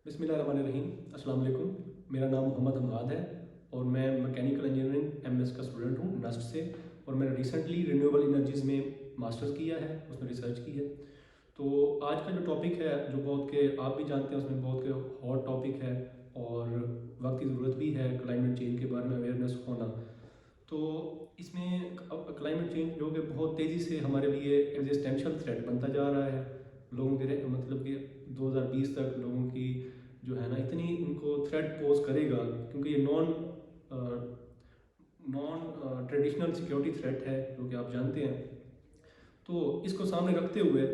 बिस्मिल्लाहिर्रहमानिर्रहीम। अस्सलाम वालेकुम। मेरा नाम मोहम्मद हमाद है और मैं मैकेनिकल इंजीनियरिंग एमएस का स्टूडेंट हूँ नस्ट से। और मैंने रिसेंटली रिन्यूएबल एनर्जीज़ में मास्टर्स किया है, उसमें रिसर्च की है। तो आज का जो टॉपिक है, जो बहुत के आप भी जानते हैं, उसमें बहुत के हॉट टॉपिक है और वक्त की ज़रूरत भी है क्लाइमेट चेंज के बारे में अवेयरनेस होना। तो इसमें अब क्लाइमेट चेंज जो कि बहुत तेज़ी से हमारे लिए एग्जिस्टेंशियल थ्रेट बनता जा रहा है। लोगों के मतलब कि 2020 तक लोगों की जो है ना इतनी उनको थ्रेट पोज करेगा, क्योंकि ये non non traditional security threat है जो कि आप जानते हैं। तो इसको सामने रखते हुए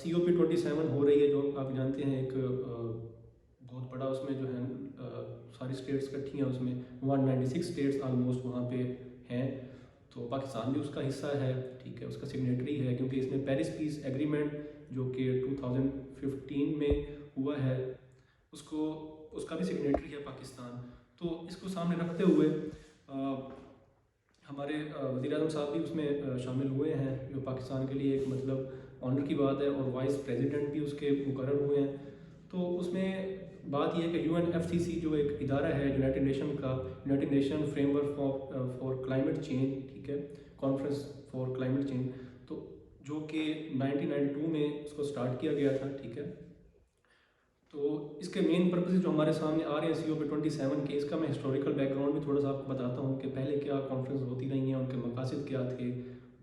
COP27 हो रही है, जो आप जानते हैं एक बहुत बड़ा उसमें जो है सारी स्टेट्स इकट्ठी हैं, उसमें 196 स्टेट्स आलमोस्ट वहाँ पे हैं। तो पाकिस्तान भी उसका हिस्सा है, ठीक है, उसका सिग्नेटरी है, क्योंकि इसमें पेरिस पीस एग्रीमेंट जो कि 2015 में हुआ है उसको उसका भी सिग्नेटरी है पाकिस्तान। तो इसको सामने रखते हुए हमारे वज़ीर-ए-आज़म साहब भी उसमें शामिल हुए हैं, जो पाकिस्तान के लिए एक मतलब ऑनर की बात है, और वाइस प्रेसिडेंट भी उसके मुकर्रर हुए हैं। तो उसमें बात यह है कि UNFCCC जो एक इदारा है यूनाइटेड नेशन का, United nation framework for climate change, ठीक है, कॉन्फ्रेंस फॉर क्लाइमेट चेंज, तो जो कि 1992 में उसको स्टार्ट किया गया था, ठीक है। तो इसके मेन पर्पसेस जो हमारे सामने आ रहे हैं COP27 के, इसका मैं हिस्टोरिकल बैकग्राउंड भी थोड़ा सा आपको बताता हूँ कि पहले क्या कॉन्फ्रेंस होती रही हैं, उनके मकासद क्या थे,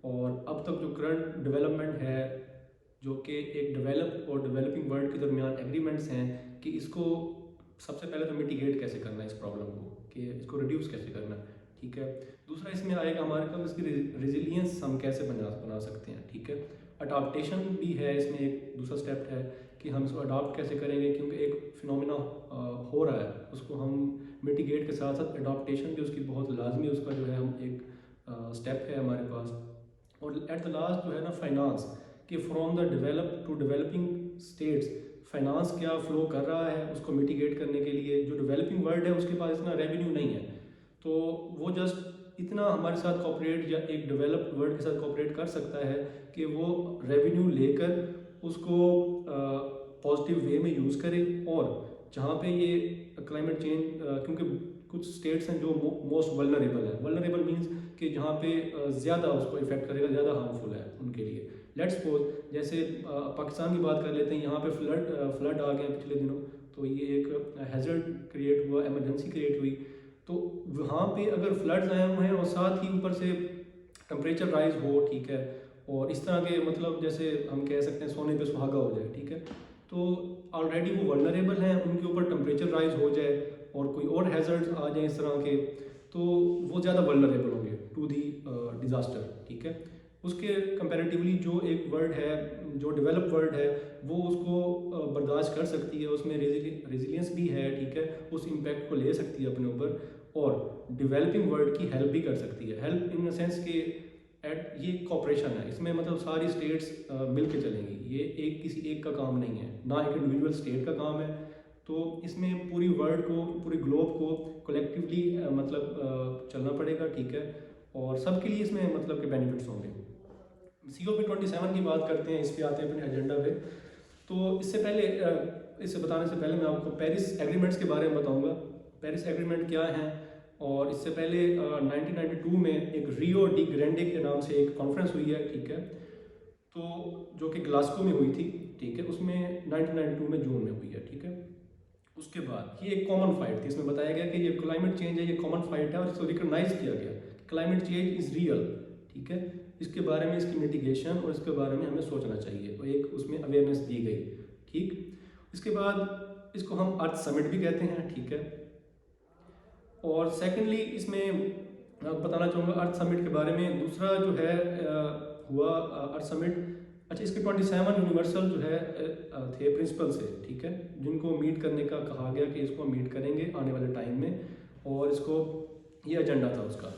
और अब तक जो करंट डेवलपमेंट है, जो कि एक डेवलप और डेवलपिंग वर्ल्ड के दरमियान एग्रीमेंट्स हैं कि इसको सबसे पहले तो मिटिगेट कैसे करना है इस प्रॉब्लम को, कि इसको रिड्यूस कैसे करना है, ठीक है। दूसरा इसमें आएगा हमारे पास इसकी रेजिलियंस हम कैसे बना सकते हैं, ठीक है। अडाप्टेशन भी है इसमें, एक दूसरा स्टेप है कि हम इसको अडाप्ट कैसे करेंगे, क्योंकि एक फिनोमिना हो रहा है, उसको हम मिटिगेट के साथ साथ अडाप्टेशन भी उसकी बहुत लाजमी, उसका जो है हम एक स्टेप है हमारे पास। और एट द लास्ट जो है ना फाइनेंस, कि from the develop to developing states finance क्या फ़्लो कर रहा है, उसको मिटिगेट करने के लिए जो डेवलपिंग वर्ल्ड है उसके पास इतना रेवेन्यू नहीं है, तो वो जस्ट इतना हमारे साथ कॉपरेट या एक डेवलप्ड वर्ल्ड के साथ कॉपरेट कर सकता है कि वो रेवेन्यू लेकर उसको पॉजिटिव वे में यूज़ करे। और जहाँ पे ये क्लाइमेट चेंज, क्योंकि कुछ स्टेट्स हैं जो मोस्ट वल्नरेबल है, वल्नरेबल मीन्स कि जहाँ पे ज़्यादा उसको इफेक्ट करेगा, ज़्यादा हार्मफुल है उनके लिए। लेट्स सपोज जैसे पाकिस्तान की बात कर लेते हैं, यहाँ पे फ्लड आ गया पिछले दिनों, तो ये एक हैज़र्ड क्रिएट हुआ, एमरजेंसी क्रिएट हुई। तो वहाँ पे अगर फ्लड्स आए हुए हैं और साथ ही ऊपर से टेम्परेचर राइज हो, ठीक है, और इस तरह के मतलब जैसे हम कह सकते हैं सोने पे सुहागा हो जाए, ठीक है, तो ऑलरेडी वो वल्नरेबल हैं, उनके ऊपर टेम्परेचर राइज हो जाए और कोई और हैज़र्ड्स आ जाए इस तरह के, तो वो ज़्यादा वल्नरेबल होंगे टू दी डिज़ास्टर, ठीक है। उसके कंपैरेटिवली जो एक वर्ल्ड है, जो डेवलप वर्ल्ड है, वो उसको बर्दाश्त कर सकती है, उसमें रेजिलियंस भी है, ठीक है, उस इम्पैक्ट को ले सकती है अपने ऊपर, और डेवलपिंग वर्ल्ड की हेल्प भी कर सकती है। हेल्प इन द सेंस कि एट ये कॉपरेशन है, इसमें मतलब सारी स्टेट्स मिल के चलेंगी, ये एक किसी एक का काम नहीं है, ना एक इंडिविजुअल स्टेट का काम है। तो इसमें पूरी वर्ल्ड को, पूरी ग्लोब को कलेक्टिवली मतलब चलना पड़ेगा, ठीक है, और सबके लिए इसमें मतलब के बेनिफिट्स होंगे। COP27 की बात करते हैं, इस पे आते हैं अपने एजेंडा पे। तो इससे पहले इसे बताने से पहले मैं आपको पेरिस एग्रीमेंट्स के बारे में बताऊंगा। पेरिस एग्रीमेंट क्या है, और इससे पहले 1992 में एक रियो डी ग्रैंडे के नाम से एक कॉन्फ्रेंस हुई है, ठीक है, तो जो कि ग्लासगो में हुई थी, ठीक है, उसमें 1992 में जून में हुई है, ठीक है। उसके बाद ये एक कॉमन फाइट थी, इसमें बताया गया कि ये क्लाइमेट चेंज है, ये कॉमन फाइट है, और इसको रिकॉग्नाइज किया गया क्लाइमेट चेंज इज़ रियल, ठीक है, इसके बारे में, इसकी मिटिगेशन और इसके बारे में हमें सोचना चाहिए, और एक उसमें अवेयरनेस दी गई, ठीक। इसके बाद इसको हम अर्थ समिट भी कहते हैं, ठीक है। और सेकेंडली इसमें मैं आपको बताना चाहूँगा अर्थ समिट के बारे में। दूसरा जो है हुआ अर्थ समिट, अच्छा, इसके 27 यूनिवर्सल जो है थे प्रिंसिपल से, ठीक है, जिनको मीट करने का कहा गया कि इसको मीट करेंगे आने वाले टाइम में, और इसको ये एजेंडा था उसका।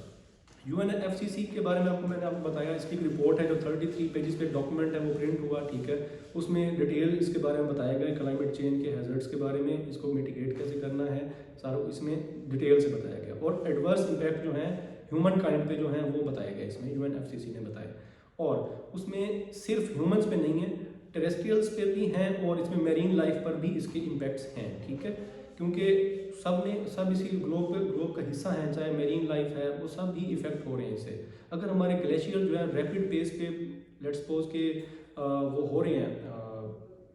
UNFCCC के बारे में मैंने आपको बताया, इसकी एक रिपोर्ट है जो 33 पेजेस पे डॉक्यूमेंट है, वो प्रिंट हुआ, ठीक है, उसमें डिटेल इसके बारे में बताया गया, क्लाइमेट चेंज के हैजर्ड्स के बारे में, इसको मिटिगेट कैसे करना है, सारा इसमें डिटेल से बताया गया, और एडवर्स इम्पैक्ट जो है ह्यूमन काइंड पे जो है वो बताया गया इसमें, UNFCCC ने बताया। और उसमें सिर्फ ह्यूमन्स पे नहीं है, टेरेस्ट्रियल्स पे भी हैं और इसमें मेरीन लाइफ पर भी इसके इम्पैक्ट्स हैं, ठीक है, क्योंकि सब इसी ग्लोब का हिस्सा हैं, चाहे मेरीन लाइफ है, वो सब भी इफ़ेक्ट हो रहे हैं इससे। अगर हमारे ग्लेशियर जो है रैपिड पेस पे लेट्स सपोज के वो हो रहे हैं,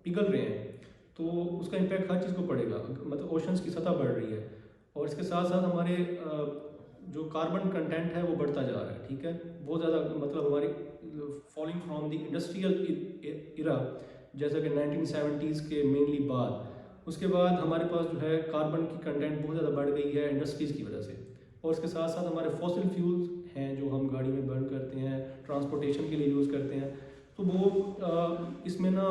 पिघल रहे हैं, तो उसका इम्पैक्ट हर चीज़ को पड़ेगा, मतलब ओशंस की सतह बढ़ रही है, और इसके साथ साथ हमारे जो कार्बन कंटेंट है वो बढ़ता जा रहा है, ठीक है, बहुत ज़्यादा, मतलब हमारी फॉलिंग फ्रॉम द इंडस्ट्रियल इरा, जैसा कि 1970s के मेनली बाद, उसके बाद हमारे पास जो है कार्बन की कंटेंट बहुत ज़्यादा बढ़ गई है इंडस्ट्रीज़ की वजह से, और इसके साथ साथ हमारे फॉसिल फ्यूल्स हैं जो हम गाड़ी में बर्न करते हैं, ट्रांसपोर्टेशन के लिए यूज़ करते हैं, तो वो इसमें ना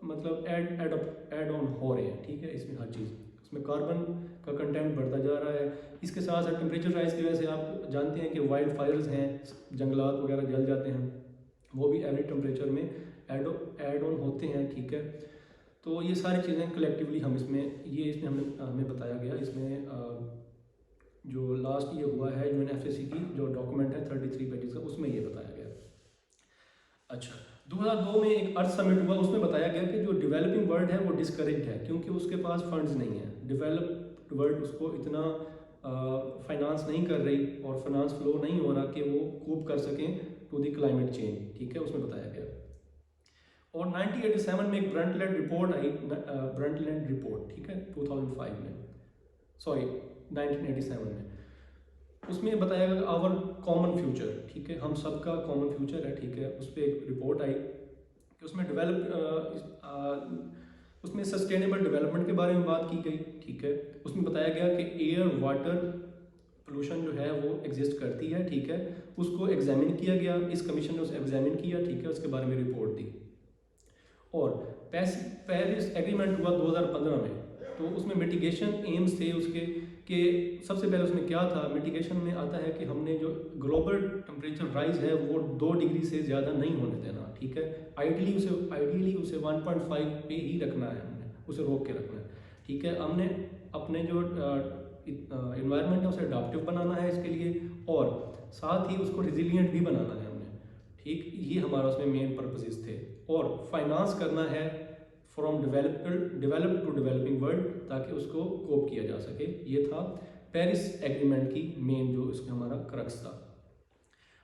मतलब ऐड ऑन हो रहे हैं, ठीक है, इसमें हर चीज़, इसमें कार्बन का कंटेंट बढ़ता जा रहा है। इसके साथ साथ टेम्परेचर राइज की वजह से आप जानते हैं कि वाइल्ड फायर्स हैं, जंगलात वगैरह जल जाते हैं, वो भी एवरेज टेम्परेचर में ऐड ऑन होते हैं, ठीक है। तो ये सारी चीज़ें कलेक्टिवली हम इसमें हमें बताया गया, इसमें जो लास्ट ये हुआ है UNFCCC की जो डॉक्यूमेंट है 33 पेजेस का, उसमें ये बताया गया। अच्छा, 2002 में एक अर्थ समिट हुआ, उसमें बताया गया कि जो डेवलपिंग वर्ल्ड है वो डिस्करेज्ड है क्योंकि उसके पास फंड्स नहीं है, डेवलप्ड वर्ल्ड उसको इतना फाइनेंस नहीं कर रही और फाइनेंस फ्लो नहीं हो रहा कि वो कूप कर सकें टू द क्लाइमेट चेंज, ठीक है, उसमें बताया गया। और 1987 में एक ब्रंटलैंड रिपोर्ट आई, ब्रंटलैंड रिपोर्ट, ठीक है, 2005 में, सॉरी 1987 में, उसमें बताया गया आवर कॉमन फ्यूचर, ठीक है, हम सबका कॉमन फ्यूचर है, ठीक है, उस पर एक रिपोर्ट आई कि उसमें सस्टेनेबल डेवलपमेंट के बारे में बात की गई, ठीक है, उसमें बताया गया कि एयर वाटर पोल्यूशन जो है वो एग्जिस्ट करती है, ठीक है, उसको एग्जामिन किया गया, इस कमीशन ने उसे एग्जामिन किया, ठीक है, उसके बारे में रिपोर्ट दी। और पेरिस एग्रीमेंट हुआ 2015 में, तो उसमें मिटिगेशन एम्स थे उसके कि सबसे पहले उसमें क्या था, मिटिगेशन में आता है कि हमने जो ग्लोबल टेम्परेचर राइज है वो 2 डिग्री से ज़्यादा नहीं होने देना, ठीक है, आइडियली उसे 1.5 पे ही रखना है, हमने उसे रोक के रखना है, ठीक है, हमने अपने जो इन्वायरमेंट है उसे अडाप्टिव बनाना है इसके लिए, और साथ ही उसको रिजिलियंट भी बनाना है हमने, ठीक, ये हमारा उसमें मेन पर्पसेस थे, और फाइनेंस करना है from developed to developing world ताकि उसको कोप किया जा सके। ये था पेरिस एग्रीमेंट की मेन जो इसका हमारा क्रक्स था।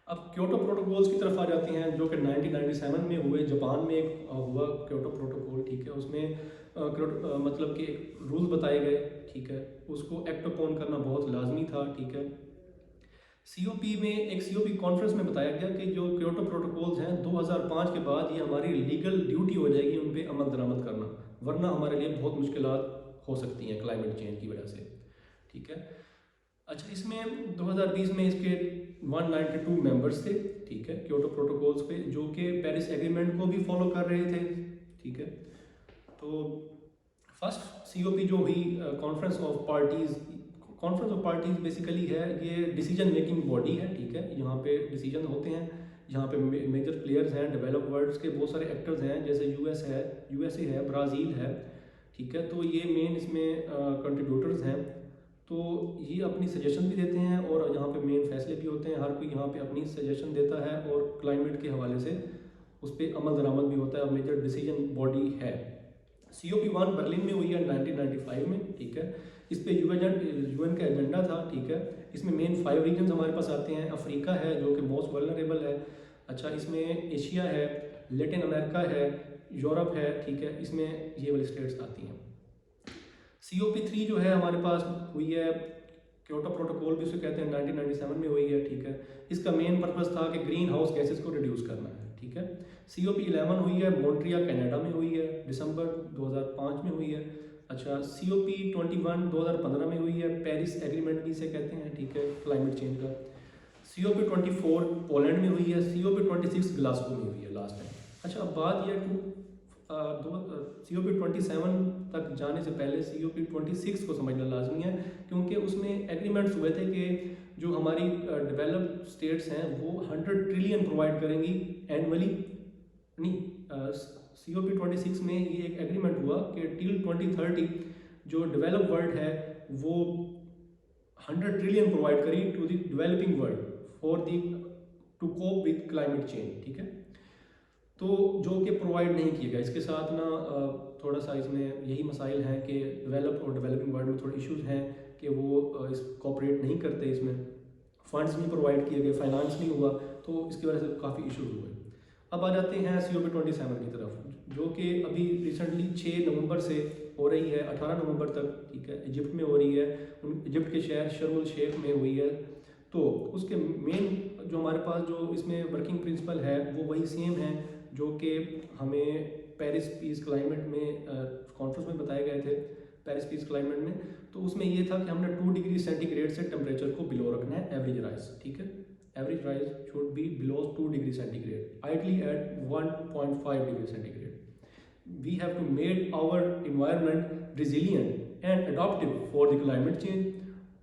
अब क्योटो प्रोटोकॉल्स की तरफ आ जाते हैं जो कि 1997 में हुए, जापान में एक हुआ क्योटो प्रोटोकॉल, ठीक है, उसमें मतलब कि रूल्स बताए गए, ठीक है, उसको एक्ट अपॉन करना बहुत लाजमी था, ठीक है। सीओपी कॉन्फ्रेंस में बताया गया कि जो क्योटो प्रोटोकॉल्स हैं 2005 के बाद ये हमारी लीगल ड्यूटी हो जाएगी उन पर अमल दरामद करना, वरना हमारे लिए बहुत मुश्किलात हो सकती हैं क्लाइमेट चेंज की वजह से, ठीक है। अच्छा, इसमें 2020 में इसके 192 मेंबर्स थे, ठीक है, क्योटो प्रोटोकॉल्स पे, जो कि पेरिस एग्रीमेंट को भी फॉलो कर रहे थे, ठीक है। तो फर्स्ट सीओपी जो हुई कॉन्फ्रेंस ऑफ पार्टीज बेसिकली है, ये डिसीजन मेकिंग बॉडी है, ठीक है, यहाँ पे डिसीजन होते हैं, यहाँ पे मेजर प्लेयर्स हैं, डेवलप वर्ल्ड्स के बहुत सारे एक्टर्स हैं, जैसे यूएसए है, ब्राज़ील है, ठीक है, तो ये मेन इसमें कंट्रीब्यूटर्स हैं, तो ये अपनी सजेशन भी देते हैं और यहाँ पे मेन फैसले भी होते हैं, हर कोई यहाँ पे अपनी सजेशन देता है और क्लाइमेट के हवाले से उस पर अमल दरामद भी होता है और मेजर डिसीजन बॉडी है। COP1 बर्लिन में हुई है 1995 में, ठीक है, इस पे यूएन का एजेंडा था, ठीक है, इसमें मेन 5 रीजन्स हमारे पास आते हैं, अफ्रीका है जो कि मोस्ट वल्नरेबल है, अच्छा, इसमें एशिया है, लैटिन अमेरिका है, यूरोप है, ठीक है, इसमें ये वाली स्टेट्स आती हैं। COP3 जो है हमारे पास हुई है, क्योटो प्रोटोकॉल भी उसे कहते हैं, 1997 में हुई है, ठीक है, इसका मेन पर्पस था कि ग्रीन हाउस गैसेस को रिड्यूस करना है, ठीक है। COP11 हुई है, मॉन्ट्रियल कनाडा में हुई है, दिसंबर 2005 में हुई है। अच्छा, COP21 2015 में हुई है, पेरिस एग्रीमेंट भी इसे कहते हैं, ठीक है, क्लाइमेट चेंज का। COP24 पोलैंड में हुई है, COP26 ग्लासगो में हुई है लास्ट टाइम। अच्छा, अब बात यह COP27 तक जाने से पहले COP26 को समझना लाजमी है, क्योंकि उसमें एग्रीमेंट्स हुए थे कि जो हमारी डेवलप्ड स्टेट्स हैं वो 100 ट्रिलियन प्रोवाइड करेंगी एनुअली, नहीं, COP26 में ये एक एग्रीमेंट हुआ कि टिल 2030 जो डेवलप्ड वर्ल्ड है वो 100 ट्रिलियन प्रोवाइड करी to the developing world for the to cope with climate change, ठीक है। तो जो कि प्रोवाइड नहीं किए गए। इसके साथ ना थोड़ा सा इसमें यही मसाइल हैं कि डेवलप और डेवलपिंग वर्ल्ड में थोड़े इश्यूज़ हैं कि वो इस कोऑपरेट नहीं करते, इसमें फंड्स नहीं प्रोवाइड किए गए, फाइनेंस नहीं हुआ, तो इसकी वजह से काफ़ी इशूज़ हुए। अब आ जाते हैं COP27 की तरफ, जो कि अभी रिसेंटली 6 नवंबर से हो रही है 18 नवंबर तक, ठीक है, इजिप्ट में हो रही है। इजिप्ट के शहर शर्म उल शेख में हुई है। तो उसके मेन जो हमारे पास जो इसमें वर्किंग प्रिंसिपल है वो वही सेम है जो कि हमें पेरिस पीस क्लाइमेट में कॉन्फ्रेंस में बताए गए थे, पेरिस पीस क्लाइमेट में। तो उसमें ये था कि हमने 2 डिग्री सेंटीग्रेड से टेम्परेचर को बिलो रखना है, एवरेज राइज, ठीक है, average rise should be below 2 degree centigrade, ideally at 1.5 degree centigrade. We have to make our environment resilient and adaptive for the climate change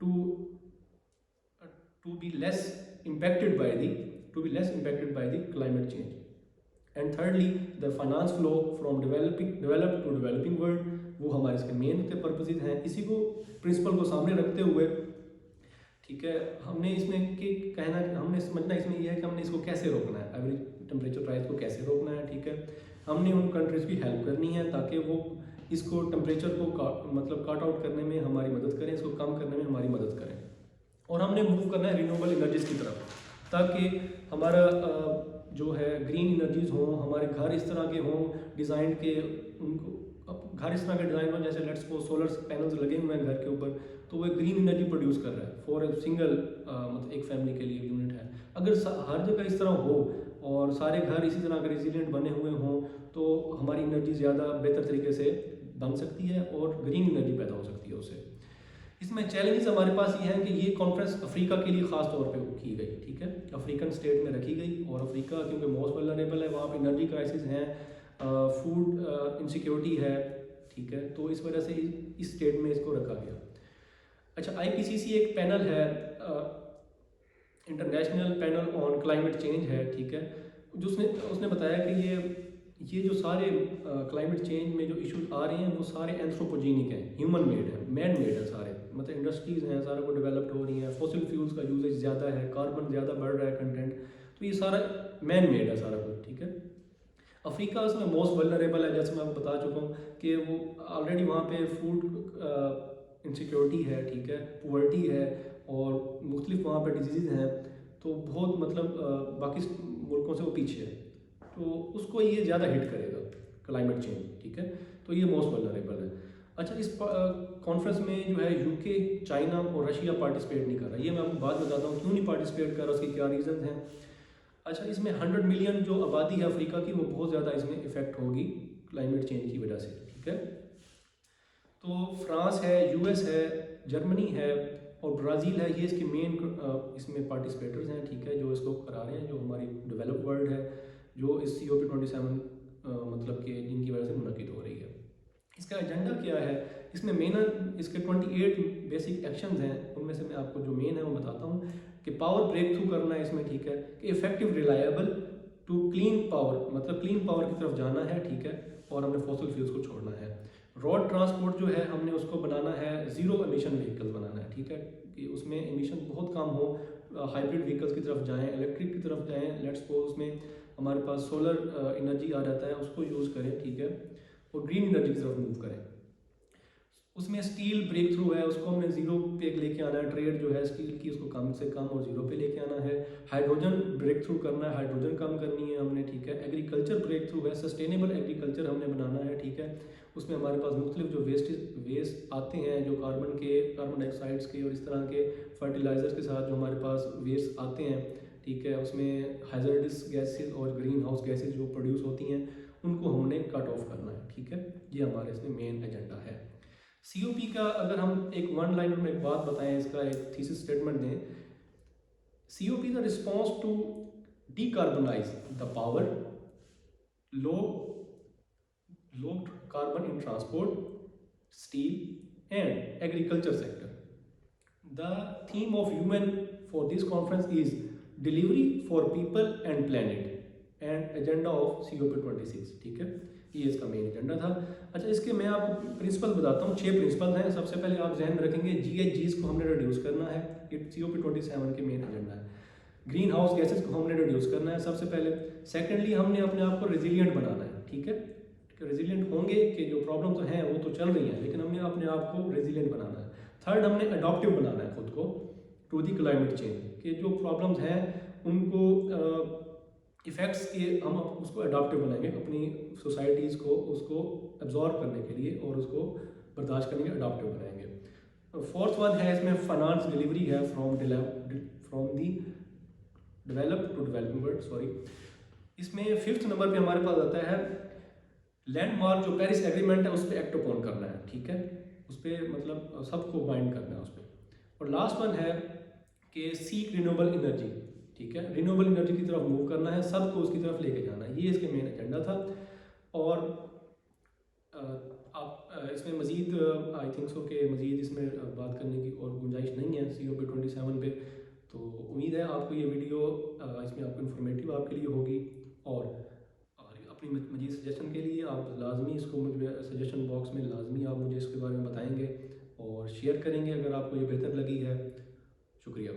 to be less impacted by the climate change. And thirdly, the finance flow from developed to developing world, वो हमारे इसके main के purposes हैं। इसी को principal को सामने रखते हुए, ठीक है, हमने इसमें कि कहना, हमने समझना इसमें यह है कि हमने इसको कैसे रोकना है, एवरेज टेम्परेचर राइज को कैसे रोकना है, ठीक है। हमने उन कंट्रीज़ की हेल्प करनी है ताकि वो इसको टेम्परेचर को काट आउट करने में हमारी मदद करें, इसको कम करने में हमारी मदद करें। और हमने मूव करना है रिन्यूएबल एनर्जीज़ की तरफ, ताकि हमारा जो है ग्रीन एनर्जीज़ हों, हमारे घर इस तरह के हों डिज़ाइन के, उनको घर इस तरह के डिज़ाइन हों जैसे लेट्स सपोज सोलर पैनल्स लगे हुए हैं घर के ऊपर, तो वो ग्रीन एनर्जी प्रोड्यूस कर रहा है फॉर ए सिंगल मतलब एक फैमिली के लिए यूनिट है। अगर हर जगह इस तरह हो और सारे घर इसी तरह के रेजिलिएंट बने हुए हों तो हमारी एनर्जी ज़्यादा बेहतर तरीके से बन सकती है और ग्रीन एनर्जी पैदा हो सकती है उससे। इसमें चैलेंजेस हमारे पास ये हैं कि ये कॉन्फ्रेंस अफ्रीका के लिए ख़ास तौर पे की गई, ठीक है, अफ्रीकन स्टेट में रखी गई। और अफ्रीका क्योंकि मोस्ट वल्नरेबल है, वहाँ पे एनर्जी क्राइसिस हैं, फूड इनसिक्योरिटी है, ठीक है, तो इस वजह से इस स्टेट में इसको रखा गया। अच्छा, IPCC एक पैनल है, international panel on climate change है, ठीक है, जो उसने बताया कि ये जो सारे क्लाइमेट चेंज में जो इश्यूज आ रहे हैं वो सारे एंथ्रोपोजेनिक हैं, ह्यूमन मेड है, मैन मेड है सारे, मतलब इंडस्ट्रीज़ हैं सारा को डेवलप्ड हो रही हैं, फॉसिल फ्यूल्स का यूजेज ज़्यादा है, कार्बन ज़्यादा बढ़ रहा है कंटेंट, तो ये सारा मैन मेड है सारा कुछ, ठीक है। अफ्रीका उसमें मोस्ट वल्नरेबल है, जैसे मैं आपको बता चुका हूँ कि वो ऑलरेडी वहाँ पे फूड इनसिक्योरिटी है, ठीक है, पुअर्टी है और मुख्तलिफ वहाँ पर डिजीज़ हैं, तो बहुत मतलब बाकी मुल्कों से वो पीछे है, तो उसको ये ज़्यादा हिट करेगा क्लाइमेट चेंज, ठीक है, तो ये मोस्ट वल्नरेबल है। अच्छा, इस कॉन्फ्रेंस में जो है UK, चाइना और रशिया पार्टिसिपेट नहीं कर रहा, ये मैं आपको बात बताता हूँ क्यों नहीं पार्टिसिपेट कर रहा, उसकी क्या रीज़न हैं। अच्छा, इसमें 100 मिलियन जो आबादी है अफ्रीका की वो बहुत ज़्यादा इसमें इफ़ेक्ट होगी क्लाइमेट चेंज की वजह से, ठीक है। तो फ्रांस है, US है, जर्मनी है और ब्राज़ील है, ये इसके मेन इसमें पार्टिसिपेटर्स हैं, ठीक है, जो इसको करा रहे हैं, जो हमारी डेवलप वर्ल्ड है, जो इस COP27 मतलब कि जिनकी वजह से मुनक़िद हो रही है। इसका एजेंडा क्या है, इसमें मेन इसके 28 बेसिक एक्शंस हैं, उनमें से मैं आपको जो मेन है वो बताता हूँ कि पावर ब्रेक थ्रू करना है इसमें, ठीक है, कि effective reliable to clean power, मतलब क्लीन पावर की तरफ जाना है, ठीक है, और हमने फॉसिल फ्यूल्स को छोड़ना है। रोड ट्रांसपोर्ट जो है हमने उसको बनाना है, ज़ीरो एमिशन व्हीकल्स बनाना है, ठीक है, कि उसमें एमिशन बहुत कम हो, हाइब्रिड व्हीकल्स की तरफ जाएँ, इलेक्ट्रिक की तरफ जाएँ, लेट्स सपोज उसमें हमारे पास सोलर एनर्जी आ जाता है, उसको यूज़ करें, ठीक है, और ग्रीन एनर्जी की तरफ मूव करें। उसमें स्टील ब्रेक थ्रू है, उसको हमने ज़ीरो पे लेके आना है, ट्रेड जो है स्टील की उसको कम से कम और ज़ीरो पे लेके आना है। हाइड्रोजन ब्रेक थ्रू करना है, हाइड्रोजन कम करनी है हमने, ठीक है। एग्रीकल्चर ब्रेक थ्रू है, सस्टेनेबल एग्रीकल्चर हमने बनाना है, ठीक है। उसमें हमारे पास मुख्तलिफ जो वेस्ट आते हैं, जो कार्बन डाइऑक्साइड्स के और इस तरह के फर्टिलाइज़र्स के साथ जो हमारे पास वेस्ट आते हैं, ठीक है, उसमें हैज़र्डस गैसेज और ग्रीन हाउस गैसेज जो प्रोड्यूस होती हैं उनको हमने कट ऑफ करना है, ठीक है। ये हमारे इसमें मेन एजेंडा है। COP का अगर हम एक वन लाइनर में एक बात बताएं, इसका एक थीसिस स्टेटमेंट दें, COP is a response to decarbonise the power, low carbon in transport, steel and agriculture sector. The theme of UN for this conference is delivery for people and planet and agenda of COP26, ठीक है, ये इसका main agenda था। अच्छा, इसके मैं आपको principal बताता हूँ, 6 प्रिंसिपल हैं। सबसे पहले आप जहन में रखेंगे GHGs को हमने रिड्यूस करना है, ये COP27 के मेन एजेंडा है। ग्रीन हाउस गैसेस को हमने रिड्यूस करना है सबसे पहले। सेकेंडली हमने अपने आप को रेजिलियंट बनाना है, ठीक है, रेजिलियंट होंगे कि जो प्रॉब्लम तो हैं वो तो चल रही हैं, लेकिन हमने अपने आप को रेजिलियंट बनाना है। थर्ड, हमने अडॉप्टिव बनाना है खुद को टू दी क्लाइमेट चेंज, कि जो प्रॉब्लम्स हैं उनको इफ़ेक्ट्स के हम उसको अडॉप्टिव बनाएंगे अपनी सोसाइटीज़ को, उसको एब्जॉर्ब करने के लिए और उसको बर्दाश्त करने के अडॉप्टिव बनाएंगे। फोर्थ वन है इसमें फाइनेंस डिलीवरी है from the develop to developing world, sorry. इसमें फिफ्थ नंबर पे हमारे पास आता है लैंडमार्क, जो पेरिस एग्रीमेंट है उस पर एक्ट अपॉन करना है, ठीक है, उस पर मतलब सबको बाइंड करना है उस पर। और लास्ट वन है कि सीक रिन्यूएबल एनर्जी, ठीक है, रिन्यूएबल एनर्जी की तरफ मूव करना है, सबको उसकी तरफ लेके जाना है, ये इसके मेन एजेंडा था। और आप इसमें मज़ीद आई थिंक सो कि मज़ीद इसमें बात करने की और गुंजाइश नहीं है COP27 पे। तो उम्मीद है आपको ये वीडियो इसमें आपको इन्फॉर्मेटिव आपके लिए होगी, और अपनी मज़ीद सजेशन के लिए आप लाजमी इसको मुझे सजेशन बॉक्स में लाजमी आप मुझे इसके बारे में बताएंगे और शेयर करेंगे अगर आपको ये बेहतर लगी है। शुक्रिया।